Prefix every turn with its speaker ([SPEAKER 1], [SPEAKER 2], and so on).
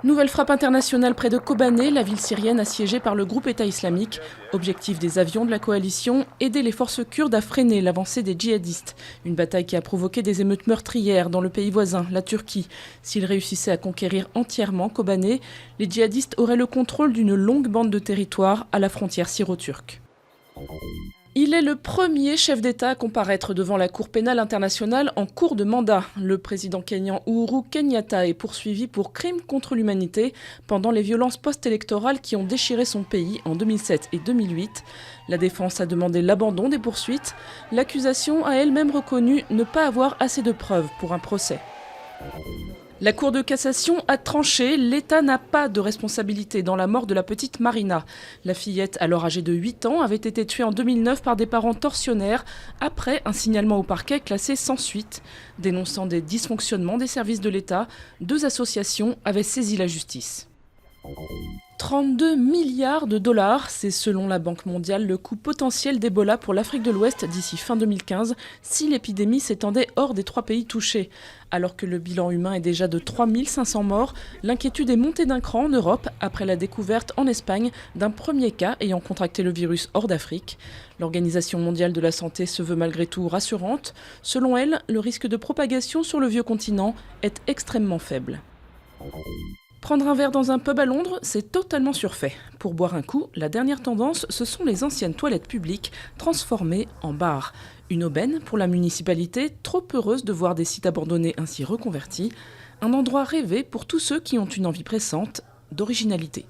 [SPEAKER 1] Nouvelle frappe internationale près de Kobané, la ville syrienne assiégée par le groupe État islamique. Objectif des avions de la coalition, aider les forces kurdes à freiner l'avancée des djihadistes. Une bataille qui a provoqué des émeutes meurtrières dans le pays voisin, la Turquie. S'ils réussissaient à conquérir entièrement Kobané, les djihadistes auraient le contrôle d'une longue bande de territoire à la frontière syro-turque. Il est le premier chef d'État à comparaître devant la Cour pénale internationale en cours de mandat. Le président kényan Uhuru Kenyatta est poursuivi pour crimes contre l'humanité pendant les violences post-électorales qui ont déchiré son pays en 2007 et 2008. La défense a demandé l'abandon des poursuites. L'accusation a elle-même reconnu ne pas avoir assez de preuves pour un procès. La Cour de cassation a tranché, l'État n'a pas de responsabilité dans la mort de la petite Marina. La fillette, alors âgée de 8 ans, avait été tuée en 2009 par des parents tortionnaires après un signalement au parquet classé sans suite. Dénonçant des dysfonctionnements des services de l'État, 2 associations avaient saisi la justice. 32 milliards de dollars, c'est selon la Banque mondiale le coût potentiel d'Ebola pour l'Afrique de l'Ouest d'ici fin 2015, si l'épidémie s'étendait hors des 3 pays touchés. Alors que le bilan humain est déjà de 3500 morts, l'inquiétude est montée d'un cran en Europe après la découverte en Espagne d'un premier cas ayant contracté le virus hors d'Afrique. L'Organisation mondiale de la santé se veut malgré tout rassurante. Selon elle, le risque de propagation sur le vieux continent est extrêmement faible. Prendre un verre dans un pub à Londres, c'est totalement surfait. Pour boire un coup, la dernière tendance, ce sont les anciennes toilettes publiques transformées en bars. Une aubaine pour la municipalité, trop heureuse de voir des sites abandonnés ainsi reconvertis. Un endroit rêvé pour tous ceux qui ont une envie pressante d'originalité.